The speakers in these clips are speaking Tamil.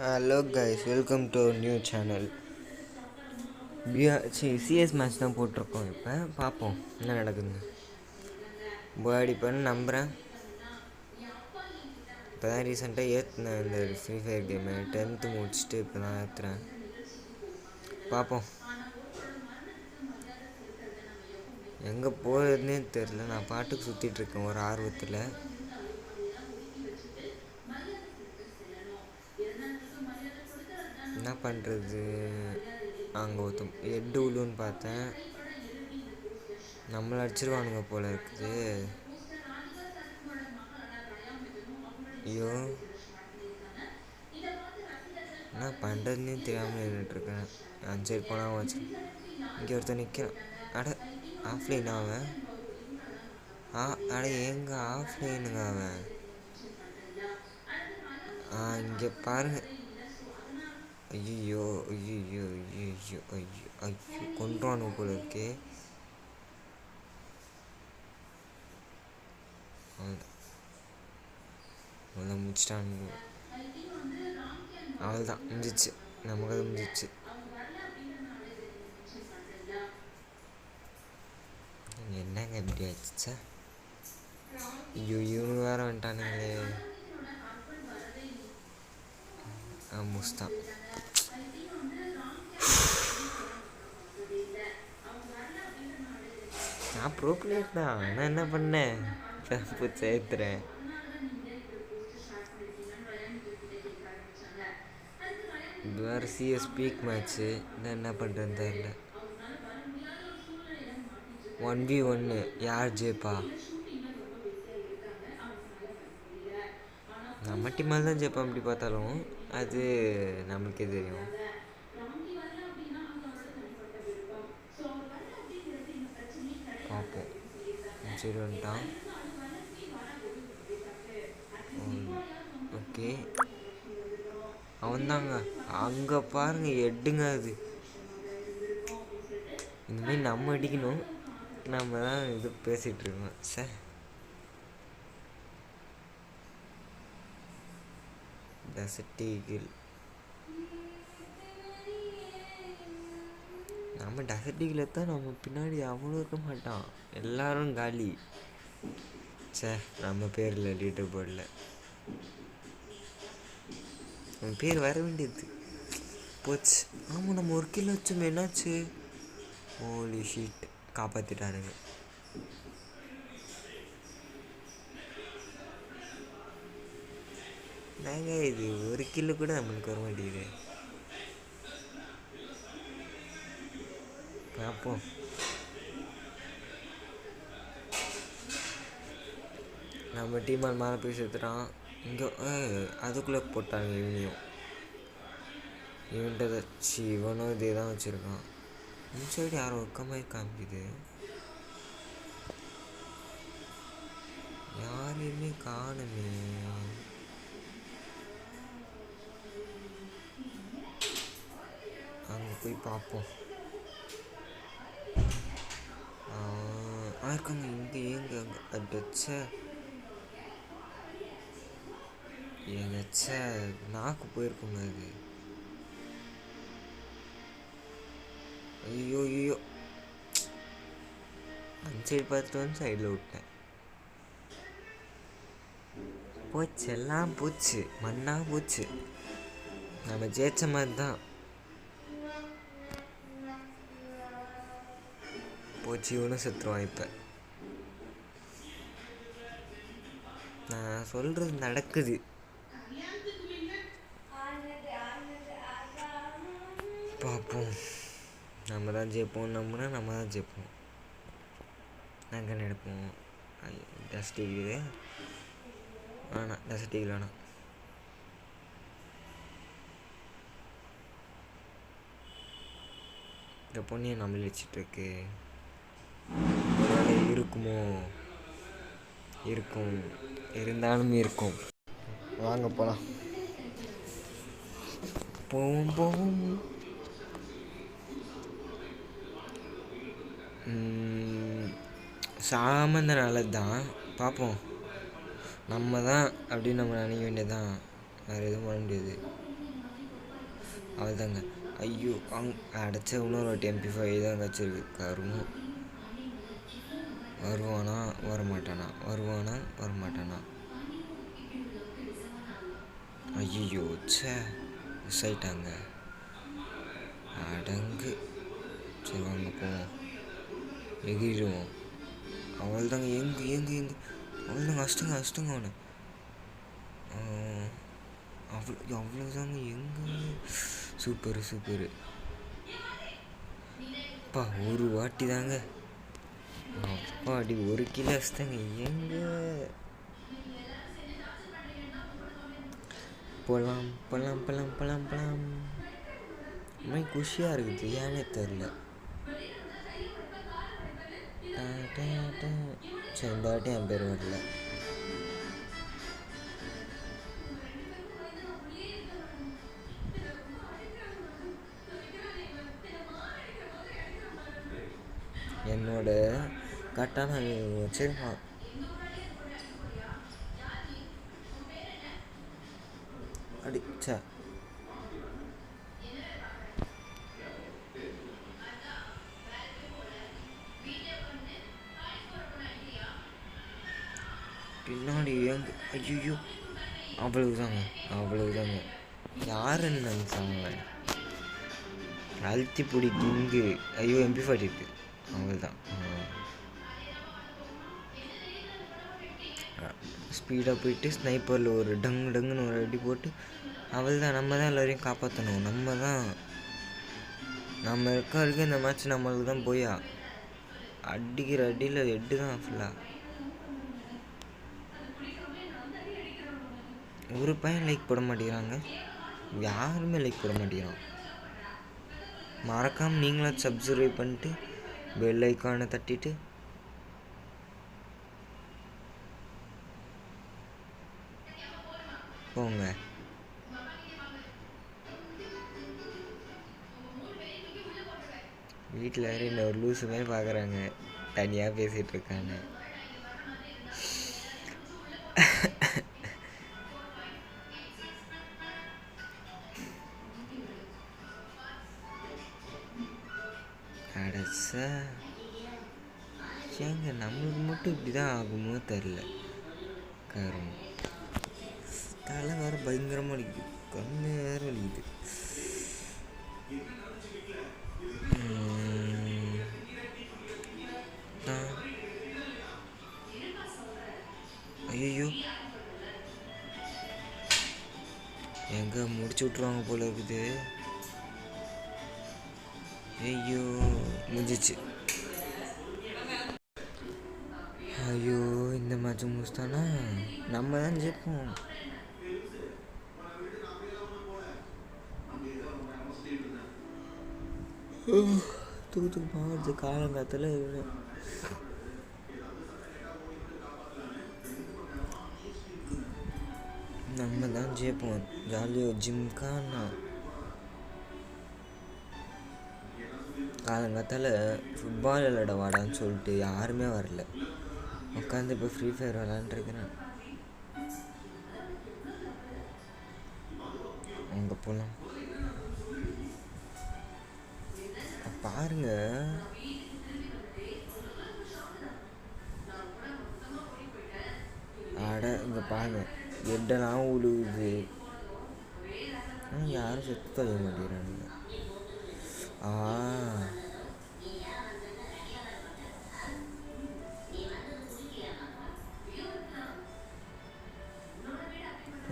Hello guys, welcome to new channel. CS match தான் போட்டிருக்கோம். இப்போ பார்ப்போம் என்ன நடக்குதுன்னு. பாடி பண்ண நம்புகிறேன். இப்போ தான் ரீசெண்டாக ஏற்றுனேன் இந்த ஃப்ரீ ஃபயர் கேமு. 10th முடிச்சுட்டு இப்போ தான் ஏற்றுறேன். பார்ப்போம் எங்கே போகிறதுனே தெரில. நான் பாட்டுக்கு சுற்றிட்டுருக்கேன் ஒரு ஆர்வத்தில். என்ன பண்ணுறது? அங்கே ஒருத்தன் ஹெட்டு உழுன்னு பார்த்தேன். நம்மளை அடிச்சிருவானுங்க போல இருக்குது. ஐயோ, என்ன பண்ணுறதுனே தெரியாமல் நின்றுட்டுருக்கேன். அந்த சைடு போனால் வச்சு இங்கே ஒருத்தர் நிற்கிறான். அட ஆஃப்லைன் அவன். அட எங்க ஆஃப்லைனுங்க அவன். இங்கே பாருங்க. ஐயோ ஐயோ ஐயோ ஐயோ ஐயோ கொண்டுவானுங்க போல இருக்கே. அவ்வளோதான் முடிச்சிட்டானுங்க. அவ்வளோதான் முடிஞ்சிச்சு, நமக்கு அது முடிஞ்சிச்சு. என்னங்க இப்படி ஆயிடுச்சா? ஐயோ இவனு வேற வந்துட்டானுங்களே. முடிச்சிட்டான். நான் ப்ரோ பிளேயர் தான். நான் என்ன பண்ணேன்? சேர்த்துறேன். இது வேறு சிஎஸ் பீக் மேட்ச்சு. என்ன பண்ணுறேன்னு தெரியல. 1v1 யார் ஜெயிப்பா? நம்ம டீமால் தான் ஜெயிப்போம். அப்படி பார்த்தாலும் அது நம்மளுக்கே தெரியும். பார்ப்போம். சரி வந்துட்டான். ஓகே, அவன்தாங்க. அங்கே பாருங்க, ஹெட்டுங்க அது. இந்தமாரி நம்ம அடிக்கணும். நம்ம தான் இது பேசிகிட்டு இருக்கோம் சார். Desert eagle. நம்ம டெசர்ட் ஈகிள் தான். நம்ம பின்னாடி அவ்வளோ இருக்க மாட்டான். எல்லாரும் காலி. சார் நம்ம பேரில் லீடர் போர்டில் நம்ம பேர் வர வேண்டியது போச்சு. ஆமாம், நம்ம ஒரு கிலோ வச்சோம். என்னாச்சு? ஹோலி ஷீட், காப்பாற்றிட்டானுங்க. நாங்கள் இது ஒரு கிலோ கூட நம்மளுக்கு வர மாட்டேங்குது. பார்ப்போம். நம்ம டீமால் மேலே போய் சேர்த்துட்டான். இங்கே அதுக்குள்ளே போட்டாங்க. இவன்கிட்ட வச்சு இவனும் இதே தான் வச்சுருக்கான். இந்த சைடு யாரும் ஒர்க்க மாதிரி காமிக்குது. யாரையுமே காணுமே. அங்கே போய் பார்ப்போம். இருக்காங்க இங்கே. ஏங்க அடிச்ச எங்கச்ச நாக்கு போயிருக்குங்க அது. ஐயோ ஐயோ, அந்த சைடு பார்த்துட்டு வந்து சைடில் விட்டேன். போச்சு, எல்லாம் போச்சு, மண்ணா போச்சு. நம்ம ஜெயிச்ச மாதிரி தான் போச்சு. இவனும் செத்துருவான். இப்போ நான் சொல்கிறது நடக்குது. பார்ப்போம். நம்ம தான் ஜெயிப்போம். நம்ம தான் ஜெயிப்போம். நாங்கள் நினைப்போம். டஸ்ட் ஈகிள் வேணாம். டஸ்ட் ஈகிள் வேணாம். இந்த பொண்ணையை நம்மளே வச்சிட்ருக்கு. இருக்குமோ? இருக்கும், இருந்தாலும் இருக்கும். வாங்க போகலாம். போவோம். சாமந்த நல்லது தான். பார்ப்போம். நம்ம தான் அப்படின்னு நம்ம நினைக்க வேண்டியது தான். வேறு எதுவும் பண்ண முடியாது. அவள் தாங்க. ஐயோ அடைச்ச இன்னொரு வாட்டி MP5 தான் கிடச்சிருக்கு. கருமம். வருவானா வரமாட்டானா, வருவானா வரமாட்டானா. ஐயோ சே, மிஸ் ஆயிட்டாங்க. அடங்கு. சரி வாங்க போவோம், எகிடுவோம். அவள் தாங்க. எங்கு எங்கு எங்கு அவள் தாங்க. அஷ்டங்க அவனை. அவ்வளோதாங்க. எங்கே? Super super. அப்பா ஒரு வாட்டி தாங்க. அப்பா அடி 1 கிலோ அஷ்டங்க. எங்கே? போகலாம் போகலாம் போகலாம் போகலாம் போகலாம். மாதிரி குஷியாக இருக்குது, ஏன்னே தெரில. சரி இந்த வாட்டி என் பேர் வரல. என்னோட கரெக்டான வச்சிருக்கான். அடிச்சா பின்னாடி எங்க? ஐயோ அவ்வளவுதாங்க. யாருன்னு நினைச்சாங்க? அழுத்தி பிடி கிங்கு. ஐயோ MP40 இருக்கு. அவள்தான். ஸ்பீடாக போயிட்டு ஸ்னைப்பரில் ஒரு டங்குன்னு ஒரு அடி போட்டு அவள் தான். நம்ம தான் எல்லோரையும் காப்பாற்றணும். நம்ம இருக்க வரைக்கும் இந்த மேட்ச் நம்மளுக்கு தான். போயா அடிக்கிற அடியில் ஹெட்டு தான் ஃபுல்லாக. ஒரு பையன் லைக் போட மாட்டேங்கிறாங்க. யாருமே லைக் போட மாட்டேங்கிறான். மறக்காமல் நீங்களும் சப்ஸ்கிரைப் பண்ணிட்டு பெல் ஐக்கானை தட்டிட்டு போங்க. வீட்டில் வேறு என்ன ஒரு லூஸு மாதிரி பார்க்குறாங்க, தனியாக பேசிகிட்டு இருக்காங்க. அடச்சா ஏங்க நம்மளுக்கு மட்டும் இப்படி தான் ஆகுமோ தெரில. காரணம் தலை வேறு பயங்கரமாக வலிக்குது, கண்ணு வேறு வலிக்குது. ஐயோ எங்கே முடிச்சு விட்ருவாங்க போல இருக்குது. ஐயோ முடிஞ்சிச்சு. ஐயோ இந்த மேட்ச் முடிச்சிட்டானா நம்ம தான் ஜெயிப்போம். தூக்கு போகிறது காலங்காத்தில் நம்ம தான் ஜெயிப்போம். ஜாலியாக ஜிம்கானா காலங்காத்தால் ஃபுட்பால் விளையாட வாடான்னு சொல்லிட்டு யாருமே வரல. உட்காந்து இப்போ ஃப்ரீ ஃபயர் விளாண்டுருக்கிறேன். அங்கே போகலாம் பாருங்க. அட இங்கே பாருங்க, எட்டெல்லாம் உழுவுது. யாரும் செத்து தொலைய மாட்டேங்கிறானுங்க.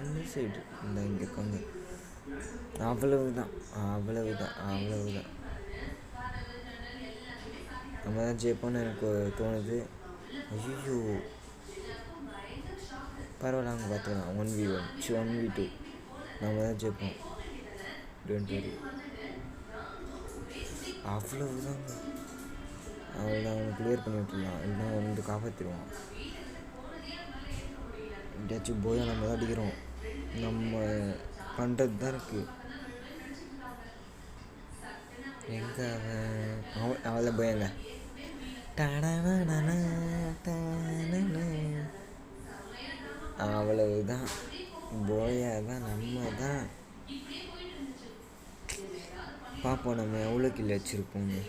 இந்த சைடு இந்த இங்கே உட்காந்து அவ்வளவுதான். நம்ம தான் ஜெயிப்போன்னு எனக்கு தோணுது. ஐயோ பரவாயில்ல, அவங்க பார்த்துக்கலாம். 1v1 1v2 நம்ம தான் ஜெயிப்போம். அவ்வளவுதாங்க. அவள்தான் அவனை கிளியர் பண்ணி விட்டுருலாம், இல்லைன்னா வந்து காப்பாற்றிடுவான். எப்படியாச்சும் போயா நம்ம தான் அடிக்கிறோம். நம்ம பண்ணுறது தான் இருக்குது. எங்கே அவளை போயங்க அவ்வளவுதான். போயா தான் நம்ம தான். பார்ப்போம் நம்ம எவ்வளோ கில் வச்சுருப்போம்னு.